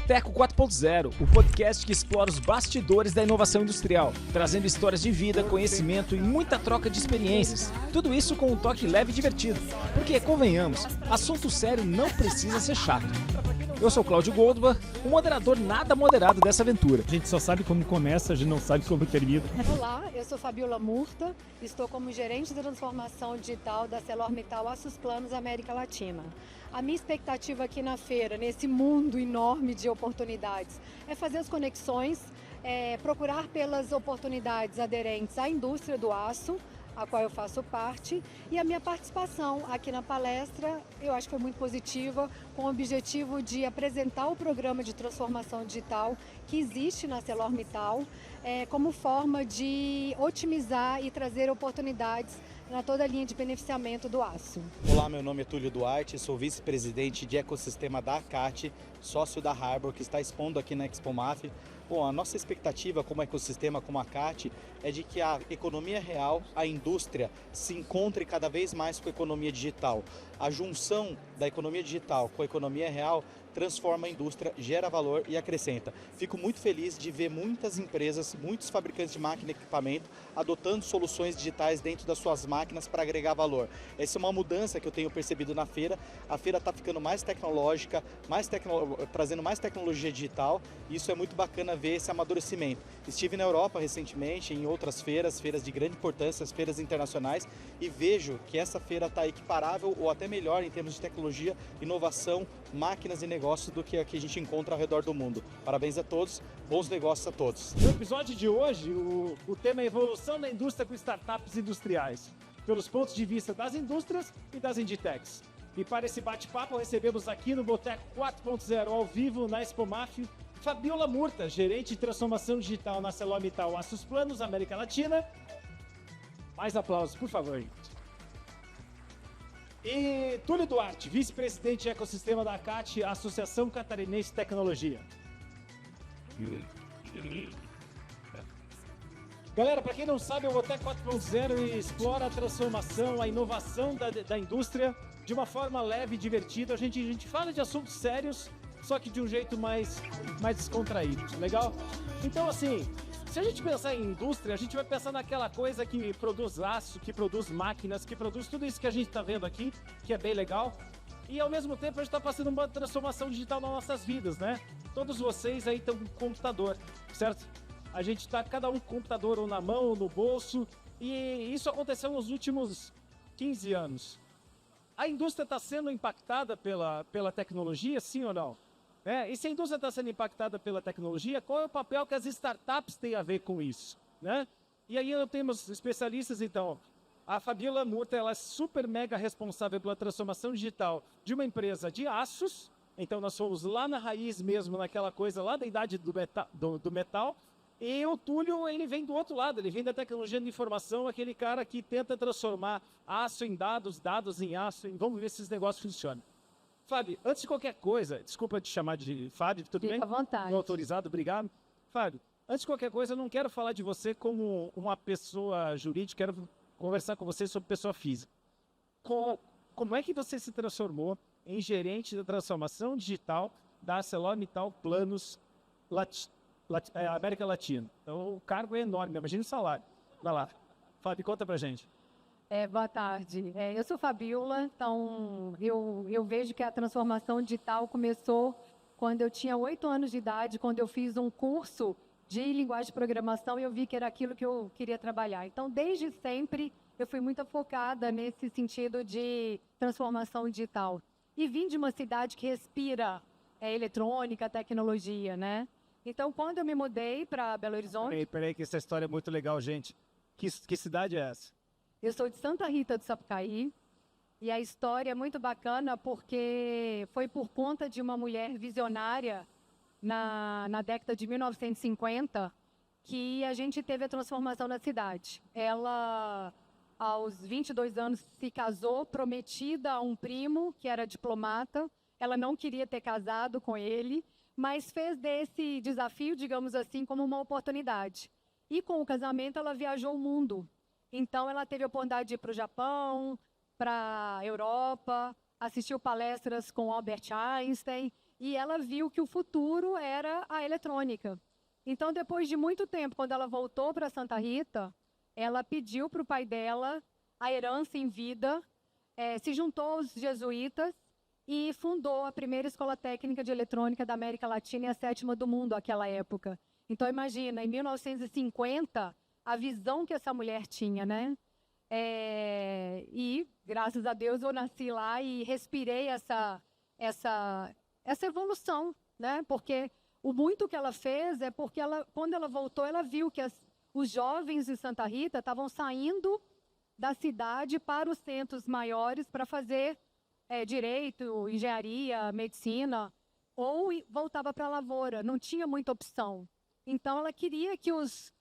Boteco 4.0, o podcast que explora os bastidores da inovação industrial, trazendo histórias de vida, conhecimento e muita troca de experiências. Tudo isso com um toque leve e divertido. Porque, convenhamos, assunto sério não precisa ser chato. Eu sou Cláudio Goldberg, o moderador nada moderado dessa aventura. A gente só sabe como começa, a gente não sabe como termina. Olá, eu sou Fabiola Murta, estou como gerente de transformação digital da ArcelorMittal Aços Planos América Latina. A minha expectativa aqui na feira, nesse mundo enorme de oportunidades, é fazer as conexões, procurar pelas oportunidades aderentes à indústria do aço, a qual eu faço parte, e a minha participação aqui na palestra, eu acho que foi muito positiva, com o objetivo de apresentar o programa de transformação digital que existe na ArcelorMittal, como forma de otimizar e trazer oportunidades na toda a linha de beneficiamento do aço. Olá, meu nome é Túlio Duarte, sou vice-presidente de ecossistema da ACAT, sócio da Harbor, que está expondo aqui na ExpoMAF. Bom, a nossa expectativa como ecossistema, como ACAT, é de que a economia real, a indústria, se encontre cada vez mais com a economia digital. A junção da economia digital com a economia real transforma a indústria, gera valor e acrescenta. Fico muito feliz de ver muitas empresas, muitos fabricantes de máquina e equipamento adotando soluções digitais dentro das suas máquinas para agregar valor. Essa é uma mudança que eu tenho percebido na feira. A feira está ficando mais tecnológica, trazendo mais tecnologia digital, e isso é muito bacana ver esse amadurecimento. Estive na Europa recentemente, em outras feiras de grande importância, as feiras internacionais, e vejo que essa feira está equiparável ou até melhor em termos de tecnologia, inovação, máquinas e negócios do que a que a gente encontra ao redor do mundo. Parabéns a todos, bons negócios a todos. No episódio de hoje, o tema é evolução da indústria com startups industriais, pelos pontos de vista das indústrias e das Inditex. E para esse bate-papo, recebemos aqui no Boteco 4.0 ao vivo na ExpoMAF, Fabiola Murta, gerente de transformação digital na ArcelorMittal Aços Planos América Latina. Mais aplausos, por favor, gente. E Túlio Duarte, vice-presidente de ecossistema da ACAT, Associação Catarinense de Tecnologia. Galera, para quem não sabe, o Boteco 4.0 explora a transformação, a inovação da indústria de uma forma leve e divertida. A gente fala de assuntos sérios, só que de um jeito mais descontraído, legal? Então, assim, se a gente pensar em indústria, a gente vai pensar naquela coisa que produz aço, que produz máquinas, que produz tudo isso que a gente está vendo aqui, que é bem legal. E ao mesmo tempo a gente está passando uma transformação digital nas nossas vidas, né? Todos vocês aí estão com computador, certo? A gente está cada um com computador ou na mão ou no bolso, e isso aconteceu nos últimos 15 anos. A indústria está sendo impactada pela tecnologia, sim ou não? E se a indústria está sendo impactada pela tecnologia, qual é o papel que as startups têm a ver com isso? Né? E aí temos especialistas, então. A Fabiola Murta, ela é super mega responsável pela transformação digital de uma empresa de aços. Então nós fomos lá na raiz mesmo, naquela coisa lá da idade do metal. E o Túlio, ele vem do outro lado, ele vem da tecnologia de informação, aquele cara que tenta transformar aço em dados, dados em aço. Vamos ver se esse negócio funciona. Fábio, antes de qualquer coisa, desculpa te chamar de Fábio, tudo bem? Fica à vontade. Estou autorizado, obrigado. Fábio, antes de qualquer coisa, eu não quero falar de você como uma pessoa jurídica, quero conversar com você sobre pessoa física. Como é que você se transformou em gerente da transformação digital da ArcelorMittal Planos América Latina? Então, o cargo é enorme, imagina o salário. Vai lá. Fábio, conta pra gente. Boa tarde. Eu sou Fabiola, então eu vejo que a transformação digital começou quando eu tinha 8 anos de idade, quando eu fiz um curso de linguagem de programação e eu vi que era aquilo que eu queria trabalhar. Então, desde sempre, eu fui muito focada nesse sentido de transformação digital. E vim de uma cidade que respira eletrônica, tecnologia, né? Então, quando eu me mudei para Belo Horizonte... Peraí, que essa história é muito legal, gente. Que cidade é essa? Eu sou de Santa Rita do Sapucaí e a história é muito bacana porque foi por conta de uma mulher visionária na década de 1950 que a gente teve a transformação da cidade. Ela, aos 22 anos, se casou, prometida a um primo que era diplomata. Ela não queria ter casado com ele, mas fez desse desafio, digamos assim, como uma oportunidade. E com o casamento ela viajou o mundo. Então, ela teve a oportunidade de ir para o Japão, para a Europa, assistiu palestras com Albert Einstein e ela viu que o futuro era a eletrônica. Então, depois de muito tempo, quando ela voltou para Santa Rita, ela pediu para o pai dela a herança em vida, se juntou aos jesuítas e fundou a primeira escola técnica de eletrônica da América Latina e a 7ª do mundo naquela época. Então, imagina, em 1950, a visão que essa mulher tinha, né? E, graças a Deus, eu nasci lá e respirei essa evolução, né? Porque o muito que ela fez é porque, quando ela voltou, ela viu que os jovens de Santa Rita estavam saindo da cidade para os centros maiores para fazer direito, engenharia, medicina, ou voltava para a lavoura, não tinha muita opção. Então, ela queria que os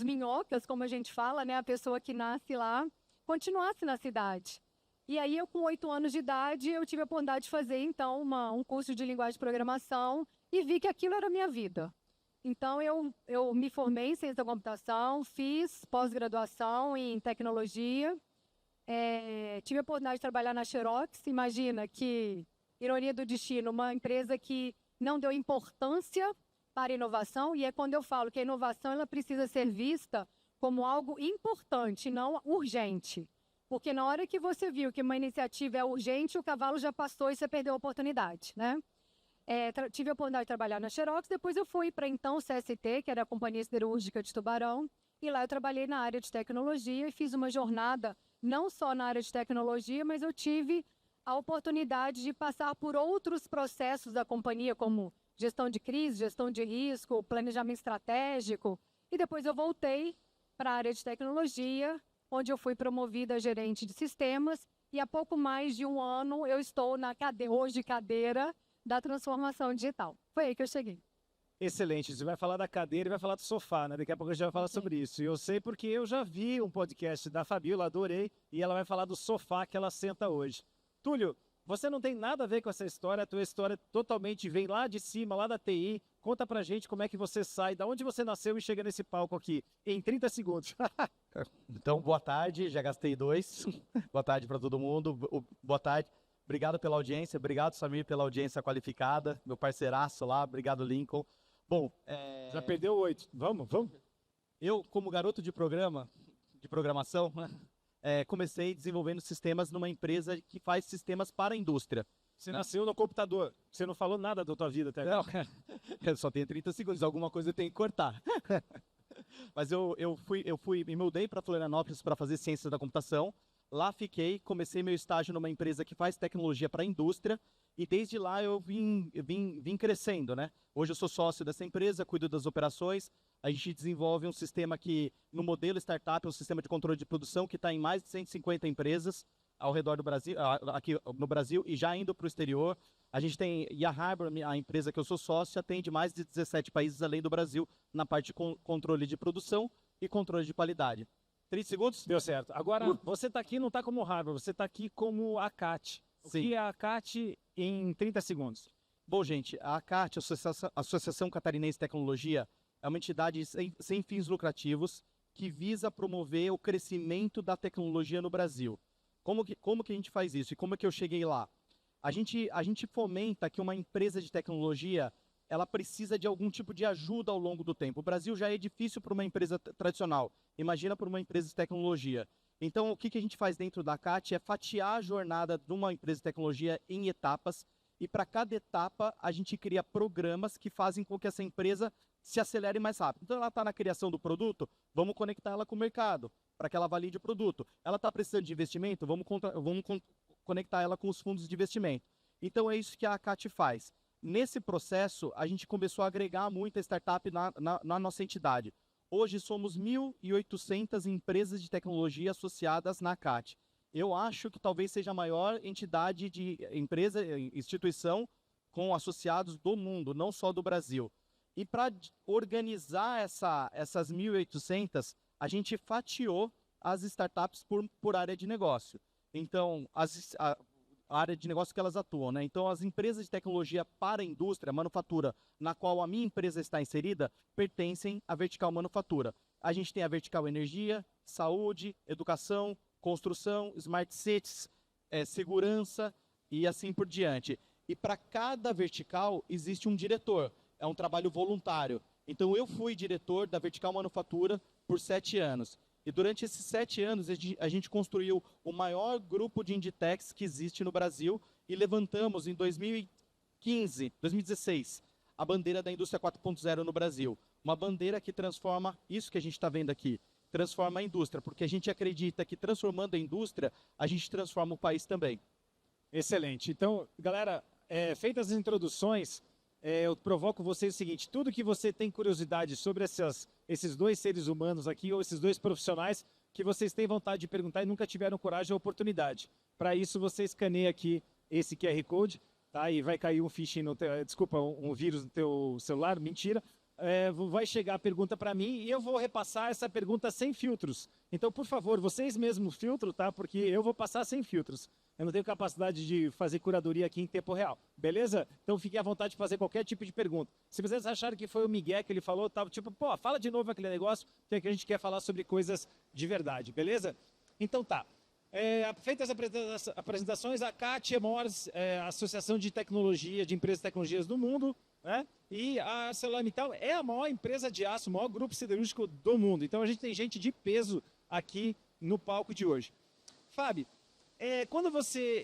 minhocas, como a gente fala, né, a pessoa que nasce lá, continuasse na cidade. E aí, eu com 8 anos de idade, eu tive a oportunidade de fazer, então, um curso de linguagem de programação e vi que aquilo era a minha vida. Então, eu me formei em ciência da computação, fiz pós-graduação em tecnologia, tive a oportunidade de trabalhar na Xerox. Imagina que, ironia do destino, uma empresa que não deu importância para a inovação, e é quando eu falo que a inovação ela precisa ser vista como algo importante, não urgente. Porque na hora que você viu que uma iniciativa é urgente, o cavalo já passou e você perdeu a oportunidade, né? Tive a oportunidade de trabalhar na Xerox, depois eu fui para então o CST, que era a Companhia Siderúrgica de Tubarão, e lá eu trabalhei na área de tecnologia e fiz uma jornada não só na área de tecnologia, mas eu tive a oportunidade de passar por outros processos da companhia, como gestão de crise, gestão de risco, planejamento estratégico, e depois eu voltei para a área de tecnologia, onde eu fui promovida a gerente de sistemas, e há pouco mais de 1 ano eu estou na cadeira da transformação digital. Foi aí que eu cheguei. Excelente, você vai falar da cadeira e vai falar do sofá, né? Daqui a pouco a gente vai falar sobre isso. E eu sei porque eu já vi um podcast da Fabiola, adorei, e ela vai falar do sofá que ela senta hoje. Túlio, você não tem nada a ver com essa história, a tua história totalmente vem lá de cima, lá da TI. Conta pra gente como é que você sai, da onde você nasceu e chega nesse palco aqui, em 30 segundos. Então, boa tarde, já gastei 2. Boa tarde para todo mundo, boa tarde. Obrigado pela audiência, obrigado, Samir, pela audiência qualificada, meu parceiraço lá, obrigado, Lincoln. Bom, já perdeu 8, vamos? Eu, como garoto de programação, comecei desenvolvendo sistemas numa empresa que faz sistemas para a indústria. Você nasceu no computador, você não falou nada da tua vida até agora. Não, eu só tenho 30 segundos, alguma coisa eu tenho que cortar. Mas eu me mudei para Florianópolis para fazer ciência da computação. Lá fiquei, comecei meu estágio numa empresa que faz tecnologia para a indústria e desde lá eu vim crescendo, né? Hoje eu sou sócio dessa empresa, cuido das operações. A gente desenvolve um sistema que, no modelo startup, é um sistema de controle de produção que está em mais de 150 empresas ao redor do Brasil, aqui no Brasil e já indo para o exterior. A gente tem, e a Harbor, a empresa que eu sou sócio, atende mais de 17 países além do Brasil na parte de controle de produção e controle de qualidade. 30 segundos? Deu certo. Agora, você está aqui, não está como Harbor, você está aqui como a CAT. O que é a CAT em 30 segundos? Bom, gente, a ACAT, Associação Catarinense de Tecnologia, é uma entidade sem fins lucrativos que visa promover o crescimento da tecnologia no Brasil. Como que a gente faz isso? E como é que eu cheguei lá? A gente fomenta que uma empresa de tecnologia ela precisa de algum tipo de ajuda ao longo do tempo. O Brasil já é difícil para uma empresa tradicional. Imagina para uma empresa de tecnologia. Então, o que a gente faz dentro da CAT é fatiar a jornada de uma empresa de tecnologia em etapas. E para cada etapa, a gente cria programas que fazem com que essa empresa se acelere mais rápido. Então, ela está na criação do produto, vamos conectar ela com o mercado, para que ela valide o produto. Ela está precisando de investimento, vamos conectar ela com os fundos de investimento. Então, é isso que a CAT faz. Nesse processo, a gente começou a agregar muita startup na nossa entidade. Hoje somos 1.800 empresas de tecnologia associadas na CAT. Eu acho que talvez seja a maior entidade de empresa, instituição com associados do mundo, não só do Brasil. E para organizar essas 1.800, a gente fatiou as startups por área de negócio. Então, a área de negócio que elas atuam, né? Então, as empresas de tecnologia para a indústria, manufatura, na qual a minha empresa está inserida, pertencem à vertical manufatura. A gente tem a vertical energia, saúde, educação, construção, smart cities, segurança e assim por diante. e para cada vertical existe um diretor. É um trabalho voluntário. Então, eu fui diretor da Vertical Manufatura por 7 anos. E durante esses 7 anos, a gente construiu o maior grupo de Inditex que existe no Brasil e levantamos em 2016, a bandeira da indústria 4.0 no Brasil. Uma bandeira que transforma isso que a gente está vendo aqui, transforma a indústria, porque a gente acredita que transformando a indústria, a gente transforma o país também. Excelente. Então, galera, feitas as introduções, eu provoco vocês o seguinte: tudo que você tem curiosidade sobre esses dois seres humanos aqui, ou esses dois profissionais, que vocês têm vontade de perguntar e nunca tiveram coragem ou oportunidade. Para isso, você escaneia aqui esse QR Code, tá? E vai cair um phishing um vírus no teu celular, mentira. Vai chegar a pergunta para mim e eu vou repassar essa pergunta sem filtros. Então, por favor, vocês mesmos filtram, tá? Porque eu vou passar sem filtros. Eu não tenho capacidade de fazer curadoria aqui em tempo real, beleza? Então, fiquem à vontade de fazer qualquer tipo de pergunta. Se vocês acharem que foi o Miguel que ele falou, tá? Tipo, pô, fala de novo aquele negócio, que a gente quer falar sobre coisas de verdade, beleza? Então, tá. Feitas as apresentações, a CAT Chemours, a Associação de Tecnologia, de Empresas de Tecnologias do Mundo, né? E a ArcelorMittal é a maior empresa de aço, o maior grupo siderúrgico do mundo. Então, a gente tem gente de peso aqui no palco de hoje. Fábio, quando você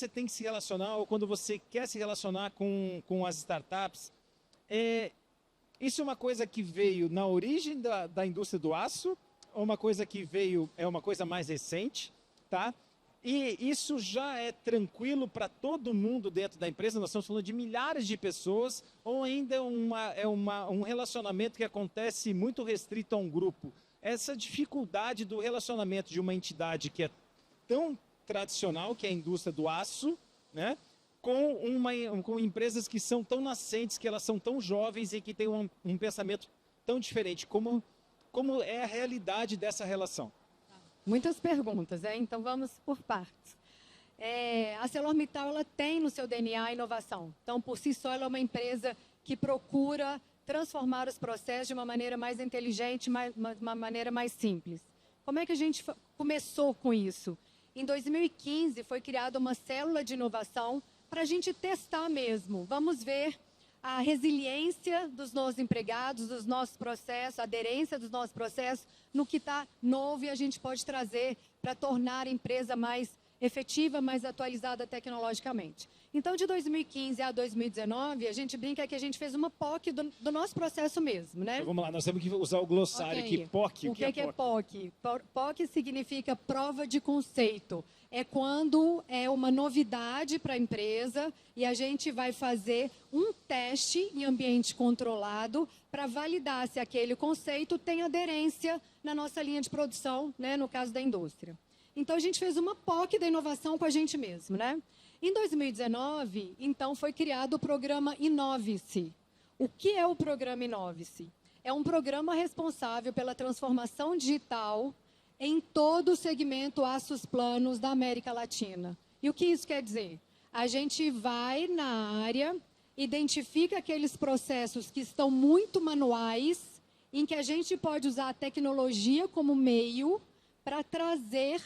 tem que se relacionar, ou quando você quer se relacionar com as startups, isso é uma coisa que veio na origem da indústria do aço, ou uma coisa que é uma coisa mais recente, tá? E isso já é tranquilo para todo mundo dentro da empresa? Nós estamos falando de milhares de pessoas, ou ainda um relacionamento que acontece muito restrito a um grupo? Essa dificuldade do relacionamento de uma entidade que é tão tradicional, que é a indústria do aço, né, com empresas que são tão nascentes, que elas são tão jovens e que têm um pensamento tão diferente. Como é a realidade dessa relação? Muitas perguntas, então vamos por partes. A ArcelorMittal, ela tem no seu DNA a inovação. Então, por si só, ela é uma empresa que procura transformar os processos de uma maneira mais inteligente, uma maneira mais simples. Como é que a gente começou com isso? Em 2015, foi criada uma célula de inovação para a gente testar mesmo. Vamos ver a resiliência dos nossos empregados, dos nossos processos, a aderência dos nossos processos no que está novo e a gente pode trazer para tornar a empresa mais efetiva, mais atualizada tecnologicamente. Então, de 2015 a 2019, a gente brinca que a gente fez uma POC do nosso processo mesmo, né? Então, vamos lá, nós temos que usar o glossário aqui. POC, o que é POC? POC significa prova de conceito. É quando é uma novidade para a empresa e a gente vai fazer um teste em ambiente controlado para validar se aquele conceito tem aderência na nossa linha de produção, né, no caso da indústria. Então, a gente fez uma POC da inovação com a gente mesmo, né? Em 2019, então, foi criado o programa Inove-se. O que é o programa Inove-se? É um programa responsável pela transformação digital em todo o segmento aços planos da América Latina. E o que isso quer dizer? A gente vai na área, identifica aqueles processos que estão muito manuais, em que a gente pode usar a tecnologia como meio para trazer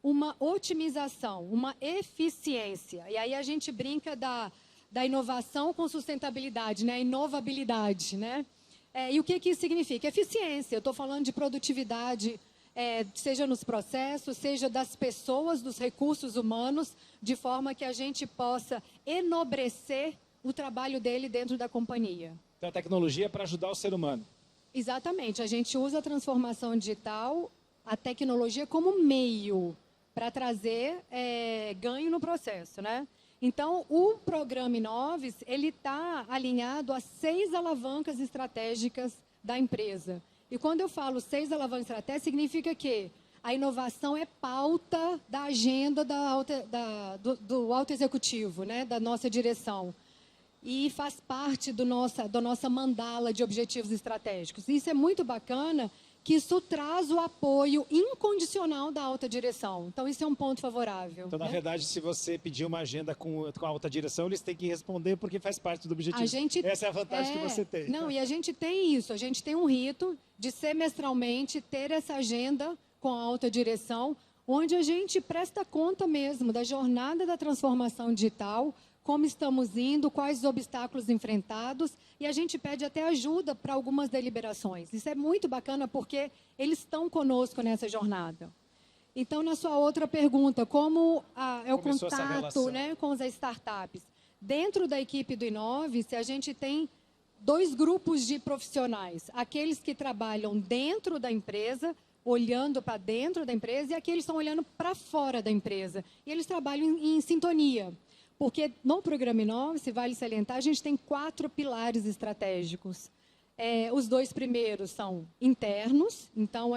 uma otimização, uma eficiência. E aí a gente brinca da inovação com sustentabilidade, né? Inovabilidade, né? E o que isso significa? Eficiência. Eu estou falando de produtividade, seja nos processos, seja das pessoas, dos recursos humanos, de forma que a gente possa enobrecer o trabalho dele dentro da companhia. Então, a tecnologia é para ajudar o ser humano. Exatamente. A gente usa a transformação digital, a tecnologia como meio para trazer ganho no processo, né? Então, o programa Inoves, ele está alinhado a 6 alavancas estratégicas da empresa. E quando eu falo 6 alavancas estratégicas, significa que a inovação é pauta da agenda do alto executivo, né? Da nossa direção. E faz parte da nossa mandala de objetivos estratégicos. Isso é muito bacana, que isso traz o apoio incondicional da alta direção. Então, isso é um ponto favorável. Então, na verdade, se você pedir uma agenda com a alta direção, eles têm que responder porque faz parte do objetivo. Essa é a vantagem que você tem. Não, e a gente tem isso. A gente tem um rito de semestralmente ter essa agenda com a alta direção, onde a gente presta conta mesmo da jornada da transformação digital, como estamos indo, quais os obstáculos enfrentados, e a gente pede até ajuda para algumas deliberações. Isso é muito bacana porque eles estão conosco nessa jornada. Então, na sua outra pergunta, como é o Começou essa contato, relação. né, com as startups? Dentro da equipe do Inove-se, a gente tem 2 grupos de profissionais. Aqueles que trabalham dentro da empresa, olhando para dentro da empresa, e aqueles que estão olhando para fora da empresa. E eles trabalham em sintonia. Porque no programa Inove-se, vale salientar, a gente tem 4 pilares estratégicos. Os 2 primeiros são internos, então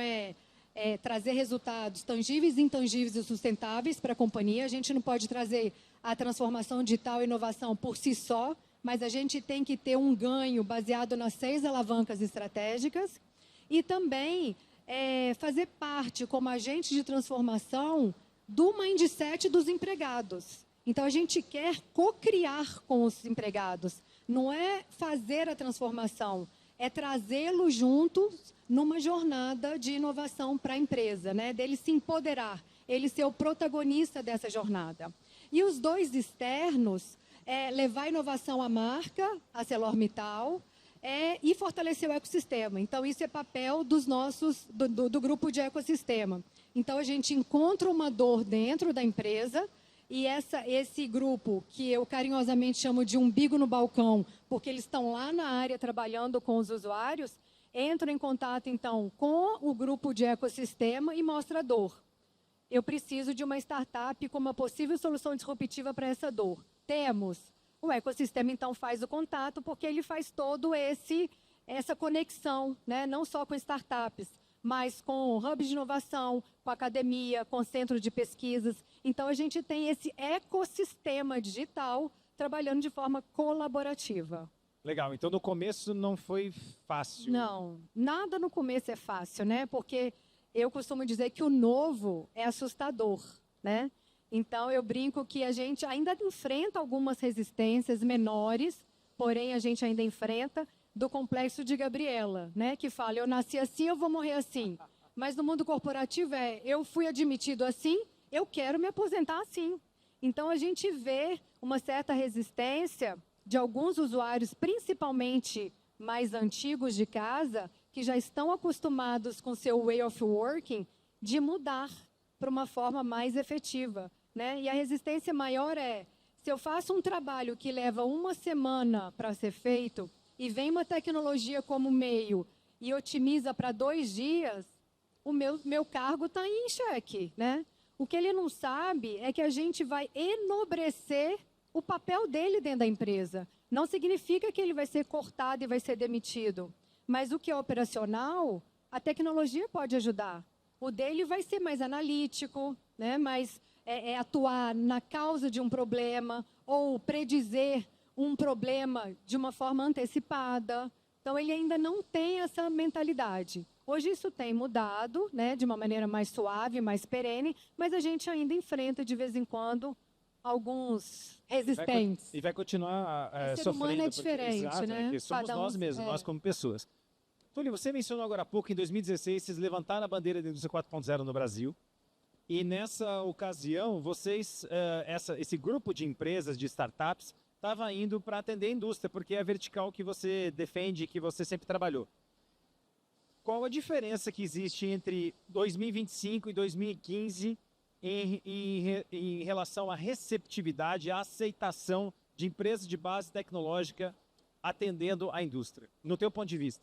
trazer resultados tangíveis, intangíveis e sustentáveis para a companhia. A gente não pode trazer a transformação digital e inovação por si só, mas a gente tem que ter um ganho baseado nas 6 alavancas estratégicas e também fazer parte, como agente de transformação, do mindset dos empregados. Então, a gente quer co-criar com os empregados. Não é fazer a transformação, é trazê-los juntos numa jornada de inovação para a empresa, né? Dele se empoderar, ele ser o protagonista dessa jornada. E os 2 externos, levar a inovação à marca, a ArcelorMittal, e fortalecer o ecossistema. Então, isso é papel dos do grupo de ecossistema. Então, a gente encontra uma dor dentro da empresa e esse grupo, que eu carinhosamente chamo de umbigo no balcão, porque eles estão lá na área trabalhando com os usuários, entram em contato, então, com o grupo de ecossistema e mostra a dor. Eu preciso de uma startup com uma possível solução disruptiva para essa dor. Temos. O ecossistema, então, faz o contato, porque ele faz todo essa conexão, né? Não só com startups, mas com hubs de inovação, com academia, com centro de pesquisas. Então, a gente tem esse ecossistema digital trabalhando de forma colaborativa. Legal, então no começo não foi fácil. Não, nada no começo é fácil, né? Porque eu costumo dizer que o novo é assustador, né? Então, eu brinco que a gente ainda enfrenta algumas resistências menores, porém, a gente ainda enfrenta do complexo de Gabriela, né? Que fala, eu nasci assim, eu vou morrer assim. Mas no mundo corporativo eu fui admitido assim, eu quero me aposentar assim. Então, a gente vê uma certa resistência de alguns usuários, principalmente mais antigos de casa, que já estão acostumados com seu way of working, de mudar para uma forma mais efetiva. Né? E a resistência maior se eu faço um trabalho que leva 1 semana para ser feito e vem uma tecnologia como meio e otimiza para 2 dias, o meu cargo está em xeque. Né? O que ele não sabe é que a gente vai enobrecer o papel dele dentro da empresa. Não significa que ele vai ser cortado e vai ser demitido. Mas o que é operacional, a tecnologia pode ajudar. O dele vai ser mais analítico, né? Mais atuar na causa de um problema ou predizer um problema de uma forma antecipada. Então, ele ainda não tem essa mentalidade. Hoje isso tem mudado, né, de uma maneira mais suave, mais perene, mas a gente ainda enfrenta, de vez em quando, alguns resistentes. E vai continuar O ser sofrendo. humano é diferente, exato, né? Porque somos Cada um- nós mesmos, nós como pessoas. Túlio, você mencionou agora há pouco, em 2016, vocês levantaram a bandeira da indústria 4.0 no Brasil. E nessa ocasião, vocês, esse grupo de empresas, de startups, estava indo para atender a indústria, porque é a vertical que você defende, que você sempre trabalhou. Qual a diferença que existe entre 2025 e 2015 em relação à receptividade, à aceitação de empresas de base tecnológica atendendo a indústria, no teu ponto de vista?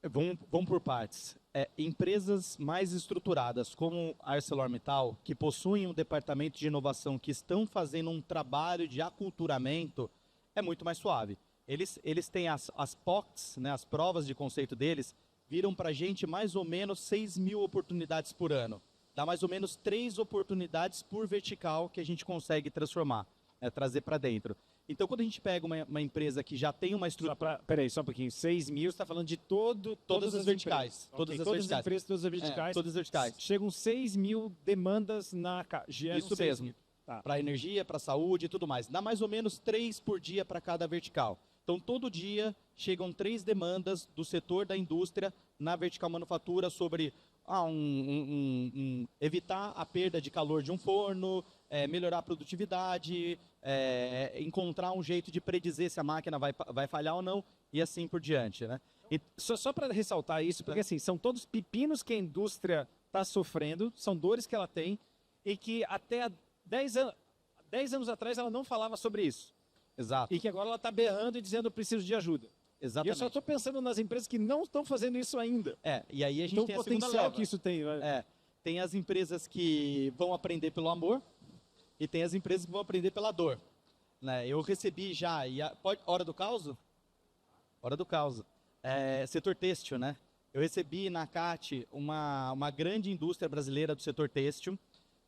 Vamos por partes. Empresas mais estruturadas, como a ArcelorMittal, que possuem um departamento de inovação, que estão fazendo um trabalho de aculturamento, é muito mais suave. Eles têm as POCs, né, as provas de conceito deles, viram para a gente mais ou menos 6.000 oportunidades por ano. Dá mais ou menos 3 oportunidades por vertical que a gente consegue transformar, trazer para dentro. Então, quando a gente pega uma empresa que já tem uma estrutura... Peraí, só um pouquinho. 6 mil, você está falando de todas as verticais. Empresas. Todas as empresas, todas as verticais. Todas as verticais. Chegam 6 mil demandas na... Isso mesmo. Tá. Para energia, para saúde e tudo mais. Dá mais ou menos 3 por dia para cada vertical. Então, todo dia chegam 3 demandas do setor da indústria na vertical manufatura sobre evitar a perda de calor de um forno, melhorar a produtividade, encontrar um jeito de predizer se a máquina vai falhar ou não, e assim por diante, né? E só para ressaltar isso, porque assim, são todos pepinos que a indústria está sofrendo, são dores que ela tem, e que até há 10 anos atrás ela não falava sobre isso. Exato. E que agora ela está berrando e dizendo preciso de ajuda. Exatamente. E eu só estou pensando nas empresas que não estão fazendo isso ainda. E aí a gente então, tem o a segunda potencial leva. que isso tem. Né? Tem as empresas que vão aprender pelo amor e tem as empresas que vão aprender pela dor. Né? Eu recebi já... Hora do caos? Hora do caos. Setor têxtil, né? Eu recebi na CAT uma grande indústria brasileira do setor têxtil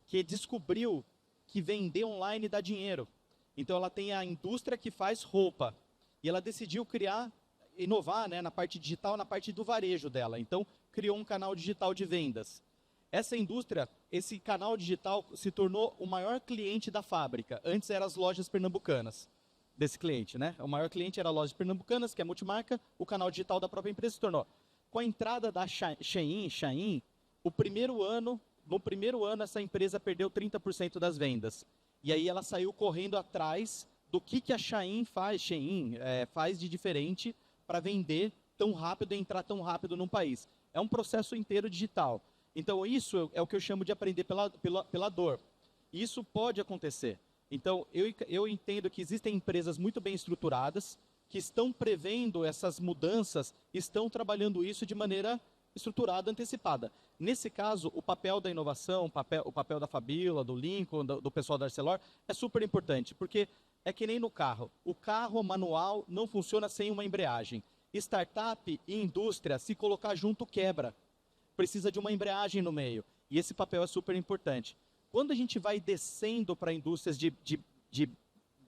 que descobriu que vender online dá dinheiro. Então, ela tem a indústria que faz roupa e ela decidiu inovar, né, na parte digital, na parte do varejo dela. Então, criou um canal digital de vendas. Essa indústria, esse canal digital se tornou o maior cliente da fábrica. Antes eram as lojas pernambucanas desse cliente, né? O maior cliente era a loja pernambucanas, que é multimarca, o canal digital da própria empresa se tornou. Com a entrada da Shein, no primeiro ano, essa empresa perdeu 30% das vendas. E aí ela saiu correndo atrás do que a Shein faz de diferente para vender tão rápido e entrar tão rápido num país. É um processo inteiro digital. Então, isso é o que eu chamo de aprender pela dor. Isso pode acontecer. Então, eu entendo que existem empresas muito bem estruturadas, que estão prevendo essas mudanças, estão trabalhando isso de maneira estruturada, antecipada. Nesse caso, o papel da inovação, o papel da Fabiola, do Lincoln, do pessoal da Arcelor, é super importante, porque é que nem no carro. O carro manual não funciona sem uma embreagem. Startup e indústria, se colocar junto, quebra. Precisa de uma embreagem no meio. E esse papel é super importante. Quando a gente vai descendo para indústrias de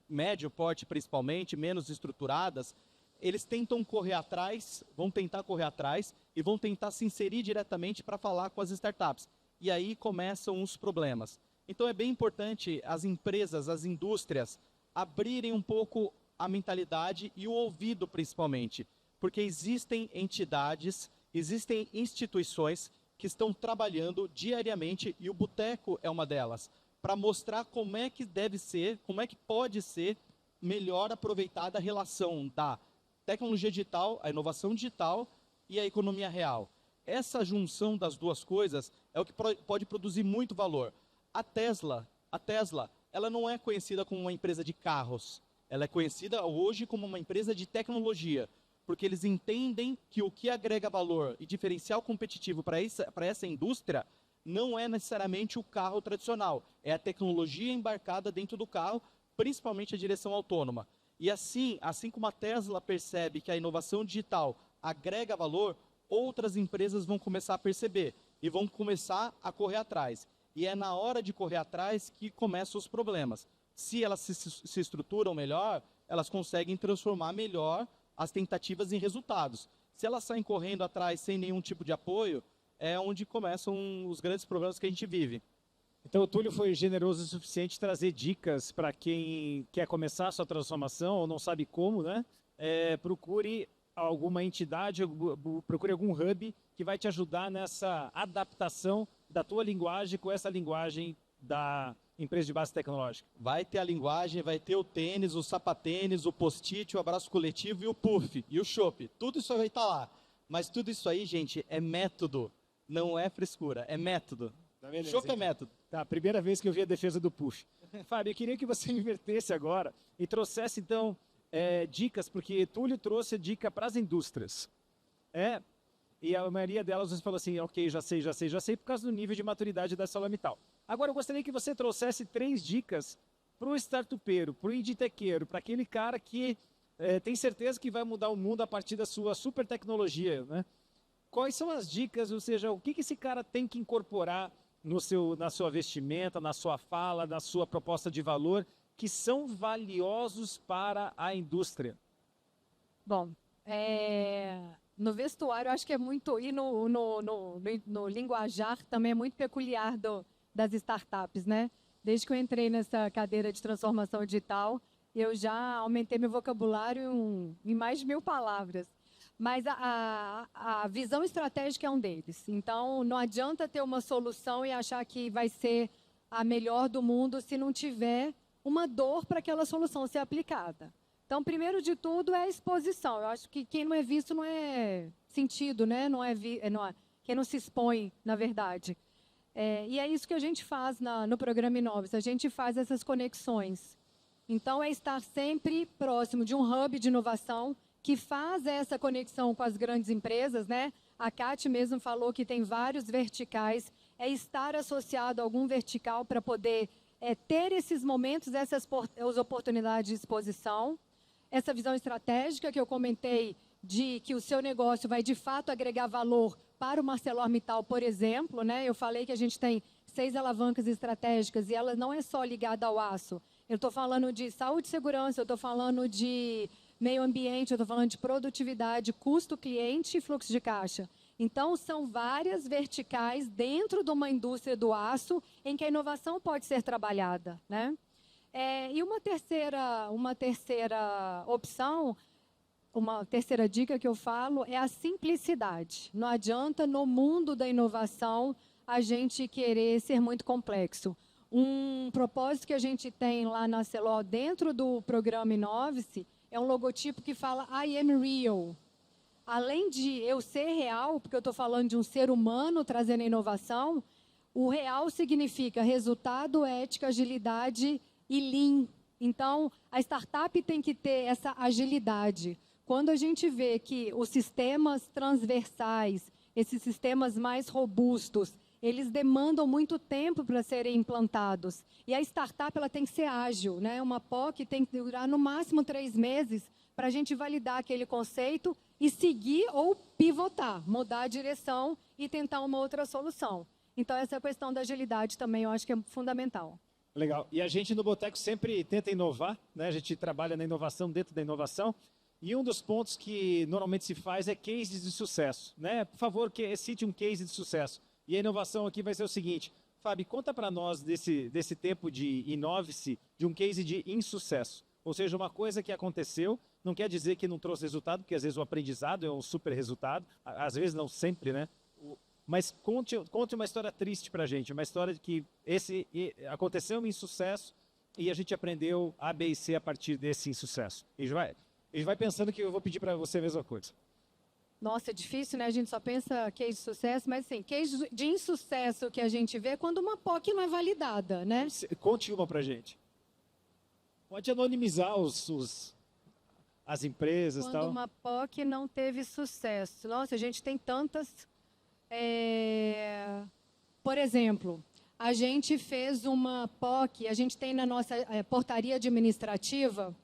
médio porte, principalmente, menos estruturadas, eles tentam correr atrás, vão tentar correr atrás e vão tentar se inserir diretamente para falar com as startups. E aí começam os problemas. Então é bem importante as empresas, as indústrias, abrirem um pouco a mentalidade e o ouvido, principalmente. Porque existem entidades, existem instituições que estão trabalhando diariamente, e o Boteco é uma delas, para mostrar como é que deve ser, como é que pode ser melhor aproveitada a relação da tecnologia digital, a inovação digital e a economia real. Essa junção das duas coisas é o que pode produzir muito valor. A Tesla, ela não é conhecida como uma empresa de carros, ela é conhecida hoje como uma empresa de tecnologia, porque eles entendem que o que agrega valor e diferencial competitivo para essa indústria não é necessariamente o carro tradicional, é a tecnologia embarcada dentro do carro, principalmente a direção autônoma. E assim como a Tesla percebe que a inovação digital agrega valor, outras empresas vão começar a perceber e vão começar a correr atrás. E é na hora de correr atrás que começam os problemas. Se elas se estruturam melhor, elas conseguem transformar melhor as tentativas em resultados. Se elas saem correndo atrás sem nenhum tipo de apoio, é onde começam os grandes problemas que a gente vive. Então o Túlio foi generoso o suficiente de trazer dicas para quem quer começar a sua transformação ou não sabe como, né? Procure alguma entidade, procure algum hub que vai te ajudar nessa adaptação da tua linguagem com essa linguagem da empresa de base tecnológica. Vai ter a linguagem, vai ter o tênis, o sapatênis, o post-it, o abraço coletivo e o puff, e o chopp. Tudo isso vai estar lá. Mas tudo isso aí, gente, é método. Não é frescura, é método. Tá beleza, chopp é método. Tá, primeira vez que eu vi a defesa do puff. Fábio, eu queria que você invertesse agora e trouxesse, então, dicas, porque Túlio trouxe dica para as indústrias. E a maioria delas você falou assim, ok, já sei, por causa do nível de maturidade da ArcelorMittal. Agora eu gostaria que você trouxesse 3 dicas para o startupeiro, para o inditequeiro, para aquele cara que tem certeza que vai mudar o mundo a partir da sua super tecnologia, né? Quais são as dicas, ou seja, o que esse cara tem que incorporar na sua vestimenta, na sua fala, na sua proposta de valor, que são valiosos para a indústria? Bom, no vestuário, eu acho que é muito, e no linguajar também é muito peculiar das startups, né? Desde que eu entrei nessa cadeira de transformação digital, eu já aumentei meu vocabulário em mais de 1000 palavras. Mas a visão estratégica é um deles. Então, não adianta ter uma solução e achar que vai ser a melhor do mundo se não tiver uma dor para aquela solução ser aplicada. Então, primeiro de tudo é a exposição. Eu acho que quem não é visto não é sentido, né? Quem não se expõe, na verdade. E é isso que a gente faz no programa Inovis. A gente faz essas conexões. Então, é estar sempre próximo de um hub de inovação que faz essa conexão com as grandes empresas, né? A Kate mesmo falou que tem vários verticais. É estar associado a algum vertical para poder ter esses momentos, essas oportunidades de exposição. Essa visão estratégica que eu comentei de que o seu negócio vai, de fato, agregar valor para o ArcelorMittal, por exemplo, né? Eu falei que a gente tem 6 alavancas estratégicas e ela não é só ligada ao aço. Eu estou falando de saúde e segurança, eu estou falando de meio ambiente, eu estou falando de produtividade, custo cliente e fluxo de caixa. Então, são várias verticais dentro de uma indústria do aço em que a inovação pode ser trabalhada, né? E uma terceira opção, uma terceira dica que eu falo é a simplicidade. Não adianta, no mundo da inovação, a gente querer ser muito complexo. Um propósito que a gente tem lá na Arcelor, dentro do programa Inovis, é um logotipo que fala I am real. Além de eu ser real, porque eu estou falando de um ser humano trazendo inovação, o real significa resultado, ética, agilidade e lean. Então, a startup tem que ter essa agilidade. Quando a gente vê que os sistemas transversais, esses sistemas mais robustos, eles demandam muito tempo para serem implantados. E a startup ela tem que ser ágil, né? Uma POC tem que durar no máximo 3 meses para a gente validar aquele conceito e seguir ou pivotar, mudar a direção e tentar uma outra solução. Então, essa questão da agilidade também eu acho que é fundamental. Legal. E a gente no Boteco sempre tenta inovar, né? A gente trabalha na inovação dentro da inovação. E um dos pontos que normalmente se faz é cases de sucesso, né? Por favor, cite um case de sucesso. E a inovação aqui vai ser o seguinte. Fábio, conta para nós desse tempo de Inovis, de um case de insucesso. Ou seja, uma coisa que aconteceu, não quer dizer que não trouxe resultado, porque às vezes o aprendizado é um super resultado, às vezes não sempre, né? Mas conte uma história triste para a gente, uma história de que aconteceu um insucesso e a gente aprendeu A, B e C a partir desse insucesso. E a gente vai pensando que eu vou pedir para você a mesma coisa. Nossa, é difícil, né? A gente só pensa case de sucesso, mas assim, case de insucesso que a gente vê é quando uma POC não é validada, né? Conte uma para a gente. Pode anonimizar as empresas e tal. Quando uma POC não teve sucesso. Nossa, a gente tem tantas... Por exemplo, a gente fez uma POC, a gente tem na nossa portaria administrativa,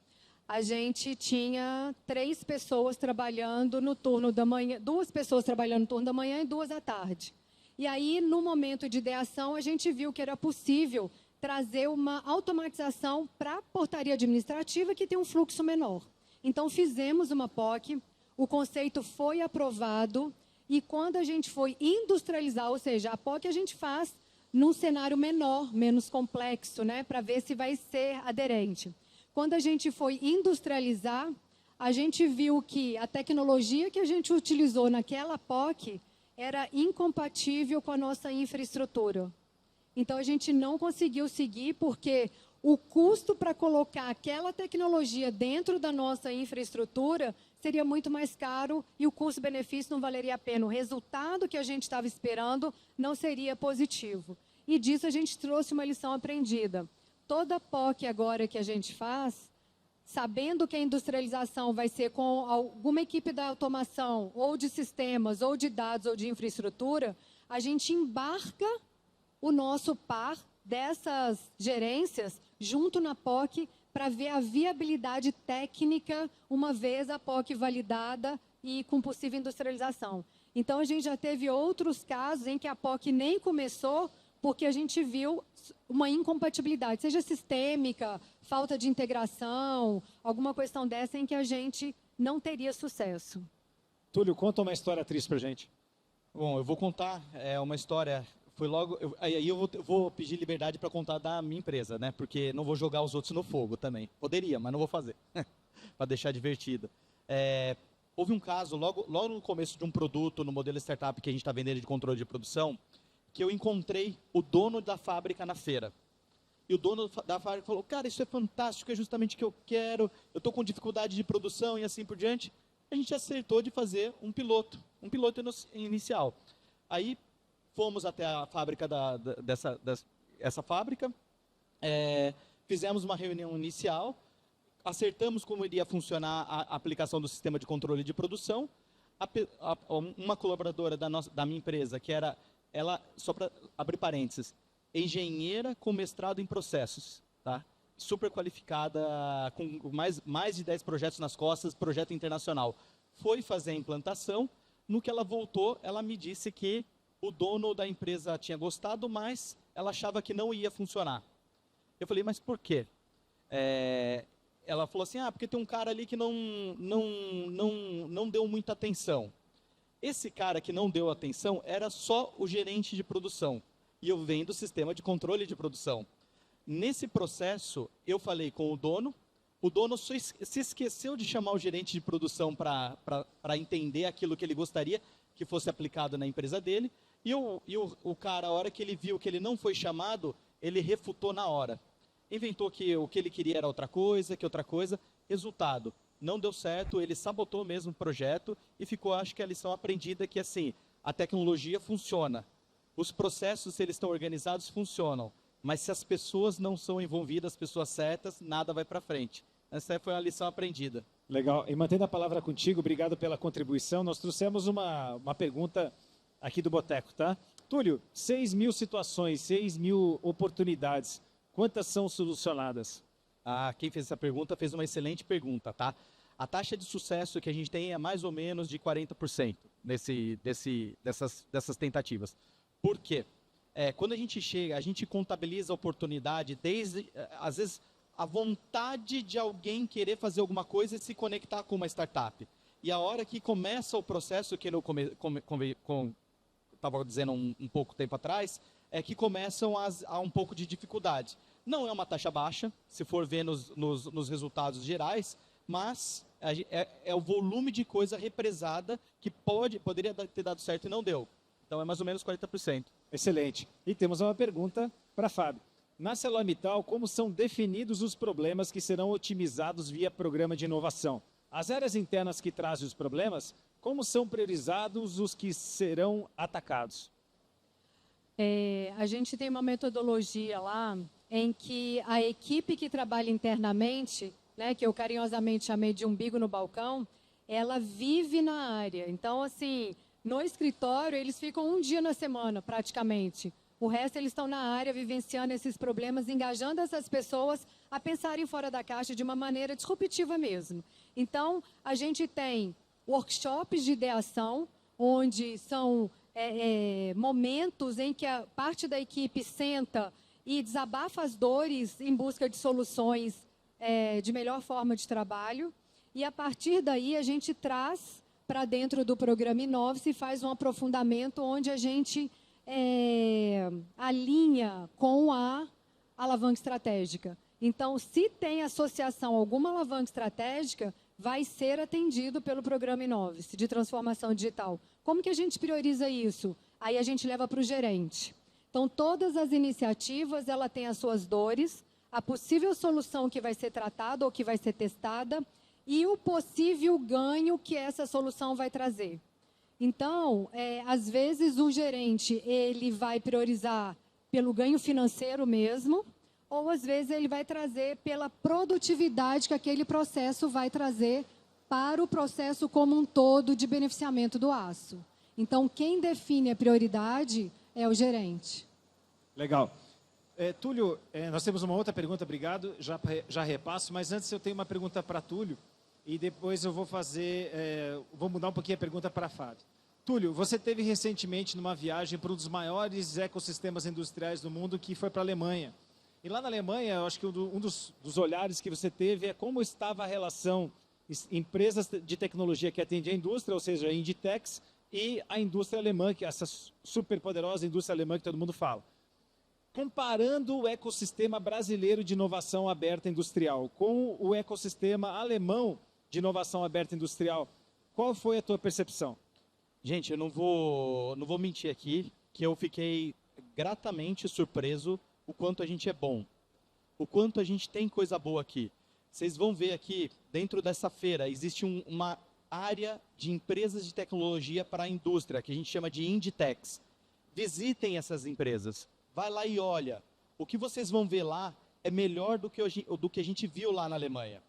a gente tinha 3 pessoas trabalhando no turno da manhã, 2 pessoas trabalhando no turno da manhã e 2 à tarde. E aí, no momento de ideação, a gente viu que era possível trazer uma automatização para a portaria administrativa que tem um fluxo menor. Então, fizemos uma POC, o conceito foi aprovado e quando a gente foi industrializar, ou seja, a POC a gente faz num cenário menor, menos complexo, né, para ver se vai ser aderente. Quando a gente foi industrializar, a gente viu que a tecnologia que a gente utilizou naquela POC era incompatível com a nossa infraestrutura. Então, a gente não conseguiu seguir porque o custo para colocar aquela tecnologia dentro da nossa infraestrutura seria muito mais caro e o custo-benefício não valeria a pena. O resultado que a gente estava esperando não seria positivo. E disso a gente trouxe uma lição aprendida. Toda POC agora que a gente faz, sabendo que a industrialização vai ser com alguma equipe da automação, ou de sistemas, ou de dados, ou de infraestrutura, a gente embarca o nosso par dessas gerências junto na POC para ver a viabilidade técnica uma vez a POC validada e com possível industrialização. Então, a gente já teve outros casos em que a POC nem começou porque a gente viu uma incompatibilidade, seja sistêmica, falta de integração, alguma questão dessa em que a gente não teria sucesso. Túlio, conta uma história triste para a gente. Bom, eu vou contar uma história. Foi logo. Aí eu vou pedir liberdade para contar da minha empresa, né? Porque não vou jogar os outros no fogo também. Poderia, mas não vou fazer. Para deixar divertido. houve um caso, logo no começo de um produto, no modelo startup que a gente está vendendo de controle de produção, que eu encontrei o dono da fábrica na feira. E o dono da fábrica falou, cara, isso é fantástico, é justamente o que eu quero, eu estou com dificuldade de produção e assim por diante. A gente acertou de fazer um piloto inicial. Aí fomos até a fábrica dessa fábrica, fizemos uma reunião inicial, acertamos como iria funcionar a aplicação do sistema de controle de produção. Uma colaboradora da minha empresa, que era, ela, só para abrir parênteses, engenheira com mestrado em processos, tá? Super qualificada, com mais de 10 projetos nas costas, projeto internacional. Foi fazer a implantação, no que ela voltou, ela me disse que o dono da empresa tinha gostado, mas ela achava que não ia funcionar. Eu falei, mas por quê? Ela falou assim, porque tem um cara ali que não deu muita atenção. Esse cara que não deu atenção era só o gerente de produção. E eu venho do sistema de controle de produção. Nesse processo, eu falei com o dono se esqueceu de chamar o gerente de produção para entender aquilo que ele gostaria que fosse aplicado na empresa dele. E o cara, a hora que ele viu que ele não foi chamado, ele refutou na hora. Inventou que o que ele queria era outra coisa. Resultado, não deu certo, ele sabotou mesmo o projeto e ficou, acho que a lição aprendida que assim, a tecnologia funciona. Os processos, se eles estão organizados, funcionam. Mas se as pessoas não são envolvidas, as pessoas certas, nada vai para frente. Essa foi a lição aprendida. Legal. E mantendo a palavra contigo, obrigado pela contribuição. Nós trouxemos uma pergunta aqui do Boteco, tá? Túlio, 6.000 situações, 6.000 oportunidades. Quantas são solucionadas? Quem fez essa pergunta fez uma excelente pergunta, tá? A taxa de sucesso que a gente tem é mais ou menos de 40% dessas tentativas. Por quê? Quando a gente chega, a gente contabiliza a oportunidade desde, às vezes, a vontade de alguém querer fazer alguma coisa e se conectar com uma startup. E a hora que começa o processo, que eu estava dizendo um pouco tempo atrás, é que começam a um pouco de dificuldade. Não é uma taxa baixa, se for ver nos resultados gerais, mas é o volume de coisa represada que poderia ter dado certo e não deu. Então é mais ou menos 40%. Excelente. E temos uma pergunta para Fábio. Na ArcelorMittal, como são definidos os problemas que serão otimizados via programa de inovação? As áreas internas que trazem os problemas, como são priorizados os que serão atacados? A gente tem uma metodologia lá em que a equipe que trabalha internamente, né, que eu carinhosamente chamei de umbigo no balcão, ela vive na área. Então, assim, no escritório, eles ficam um dia na semana, praticamente. O resto, eles estão na área, vivenciando esses problemas, engajando essas pessoas a pensarem fora da caixa de uma maneira disruptiva mesmo. Então, a gente tem workshops de ideação, onde são momentos em que a parte da equipe senta e desabafa as dores em busca de soluções de melhor forma de trabalho. E, a partir daí, a gente traz para dentro do programa Inove e faz um aprofundamento onde a gente alinha com a alavanca estratégica. Então, se tem associação a alguma alavanca estratégica, vai ser atendido pelo programa Inove de transformação digital. Como que a gente prioriza isso? Aí a gente leva para o gerente. Então, todas as iniciativas, ela tem as suas dores, a possível solução que vai ser tratada ou que vai ser testada e o possível ganho que essa solução vai trazer. Então, às vezes, o gerente ele vai priorizar pelo ganho financeiro mesmo, ou, às vezes, ele vai trazer pela produtividade que aquele processo vai trazer para o processo como um todo de beneficiamento do aço. Então, quem define a prioridade é o gerente. Legal. Túlio, nós temos uma outra pergunta, obrigado, já repasso, mas antes eu tenho uma pergunta para Túlio e depois eu vou vou mudar um pouquinho a pergunta para Fábio. Túlio, você teve recentemente numa viagem para um dos maiores ecossistemas industriais do mundo, que foi para a Alemanha. E lá na Alemanha, eu acho que um dos olhares que você teve é como estava a relação empresas de tecnologia que atendem a indústria, ou seja, a Inditex, e a indústria alemã, que é essa superpoderosa indústria alemã que todo mundo fala. Comparando o ecossistema brasileiro de inovação aberta industrial com o ecossistema alemão de inovação aberta industrial, Qual foi a tua percepção? Gente, eu não vou mentir aqui que eu fiquei gratamente surpreso o quanto a gente é bom, o quanto a gente tem coisa boa aqui. Vocês vão ver aqui, dentro dessa feira, existe uma área de empresas de tecnologia para a indústria, que a gente chama de Inditex. Visitem essas empresas, vai lá e olha. O que vocês vão ver lá é melhor do que a gente viu lá na Alemanha.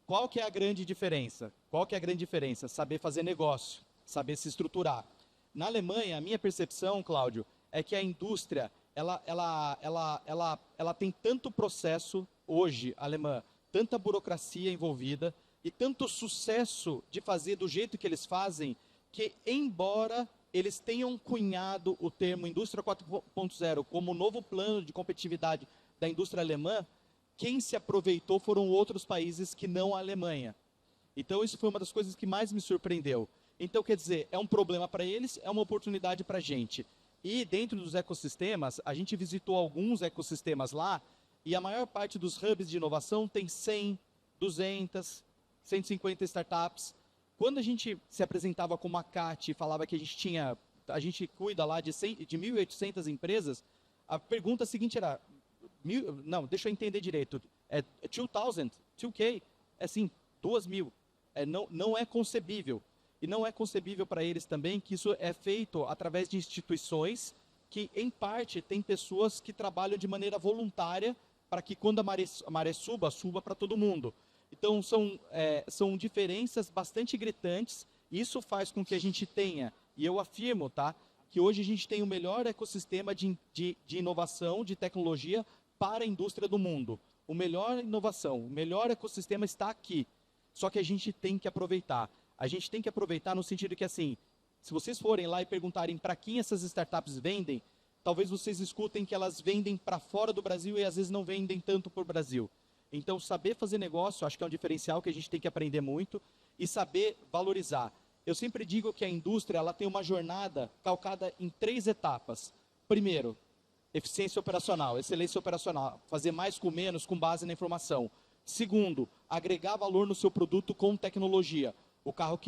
Qual que é a grande diferença? Qual que é a grande diferença? Saber fazer negócio, saber se estruturar. Na Alemanha, a minha percepção, Cláudio, é que a indústria, ela tem tanto processo hoje, alemã, tanta burocracia envolvida e tanto sucesso de fazer do jeito que eles fazem, que embora eles tenham cunhado o termo Indústria 4.0 como novo plano de competitividade da indústria alemã, quem se aproveitou foram outros países que não a Alemanha. Então isso foi uma das coisas que mais me surpreendeu. Então, quer dizer, é um problema para eles, é uma oportunidade para a gente. E dentro dos ecossistemas, a gente visitou alguns ecossistemas lá, e a maior parte dos hubs de inovação tem 100, 200, 150 startups. Quando a gente se apresentava como a CAT e falava que a gente cuida lá de 1.800 empresas, a pergunta seguinte era, não, deixa eu entender direito, é 2.000, 2K, é assim, 2.000, não é concebível. E não é concebível para eles também que isso é feito através de instituições que, em parte, tem pessoas que trabalham de maneira voluntária para que quando a maré suba para todo mundo. Então, são diferenças bastante gritantes. Isso faz com que a gente tenha, e eu afirmo, tá, que hoje a gente tem o melhor ecossistema de inovação, de tecnologia para a indústria do mundo. O melhor inovação, o melhor ecossistema está aqui. Só que a gente tem que aproveitar. A gente tem que aproveitar no sentido que, assim, se vocês forem lá e perguntarem para quem essas startups vendem, talvez vocês escutem que elas vendem para fora do Brasil e às vezes não vendem tanto para o Brasil. Então, saber fazer negócio, acho que é um diferencial que a gente tem que aprender muito e saber valorizar. Eu sempre digo que a indústria ela tem uma jornada calcada em 3 etapas. Primeiro, eficiência operacional, excelência operacional, fazer mais com menos com base na informação. Segundo, agregar valor no seu produto com tecnologia. O carro,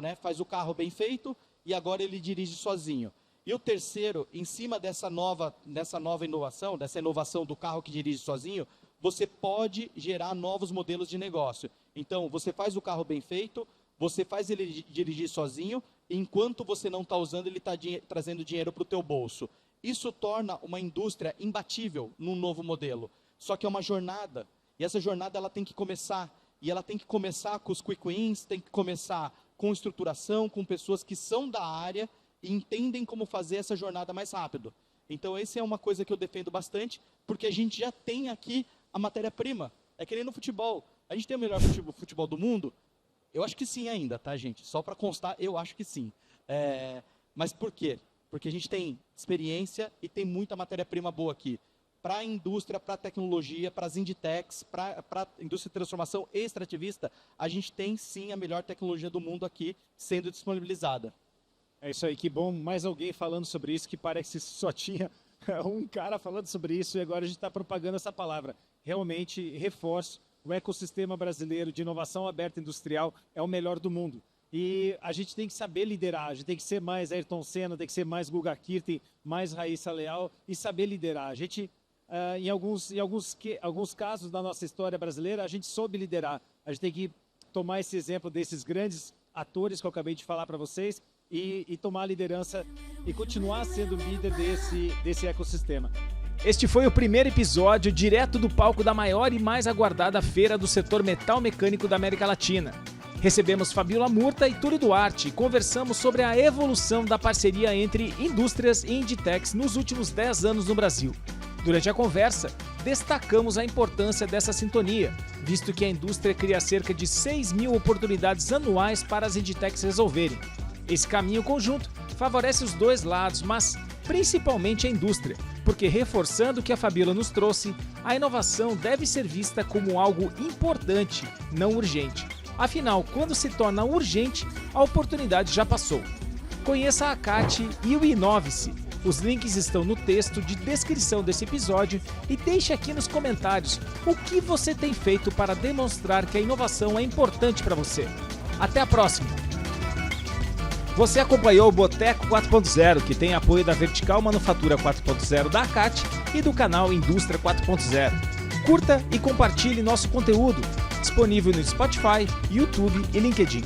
né, faz o carro bem feito e agora ele dirige sozinho. E o terceiro, em cima dessa nova inovação, dessa inovação do carro que dirige sozinho, você pode gerar novos modelos de negócio. Então, você faz o carro bem feito, você faz ele dirigir sozinho, e enquanto você não está usando, ele está trazendo dinheiro para o teu bolso. Isso torna uma indústria imbatível num novo modelo. Só que é uma jornada, e essa jornada ela tem que começar. E ela tem que começar com os quick wins, tem que começar com estruturação, com pessoas que são da área e entendem como fazer essa jornada mais rápido. Então, essa é uma coisa que eu defendo bastante, porque a gente já tem aqui a matéria-prima. É que nem no futebol. A gente tem o melhor futebol do mundo? Eu acho que sim ainda, tá, gente? Só para constar, eu acho que sim. Mas por quê? Porque a gente tem experiência e tem muita matéria-prima boa aqui. Para a indústria, para a tecnologia, para as Inditex, para a indústria de transformação extrativista, a gente tem sim a melhor tecnologia do mundo aqui sendo disponibilizada. É isso aí, que bom. Mais alguém falando sobre isso, que parece que só tinha um cara falando sobre isso e agora a gente está propagando essa palavra. Realmente, reforço, o ecossistema brasileiro de inovação aberta industrial é o melhor do mundo. E a gente tem que saber liderar, a gente tem que ser mais Ayrton Senna, tem que ser mais Guga Kirten, mais Raíssa Leal e saber liderar. A gente... em alguns casos da nossa história brasileira, a gente soube liderar. A gente tem que tomar esse exemplo desses grandes atores que eu acabei de falar para vocês e tomar a liderança e continuar sendo líder desse ecossistema. Este foi o primeiro episódio direto do palco da maior e mais aguardada feira do setor metal mecânico da América Latina. Recebemos Fabiola Murta e Túlio Duarte e conversamos sobre a evolução da parceria entre indústrias e Inditex nos últimos 10 anos no Brasil. Durante a conversa, destacamos a importância dessa sintonia, visto que a indústria cria cerca de 6.000 oportunidades anuais para as Inditex resolverem. Esse caminho conjunto favorece os dois lados, mas principalmente a indústria, porque reforçando o que a Fabiola nos trouxe, a inovação deve ser vista como algo importante, não urgente. Afinal, quando se torna urgente, a oportunidade já passou. Conheça a CAT e o Inove-se. Os links estão no texto de descrição desse episódio e deixe aqui nos comentários o que você tem feito para demonstrar que a inovação é importante para você. Até a próxima! Você acompanhou o Boteco 4.0, que tem apoio da Vertical Manufatura 4.0 da ACAT e do canal Indústria 4.0. Curta e compartilhe nosso conteúdo, disponível no Spotify, YouTube e LinkedIn.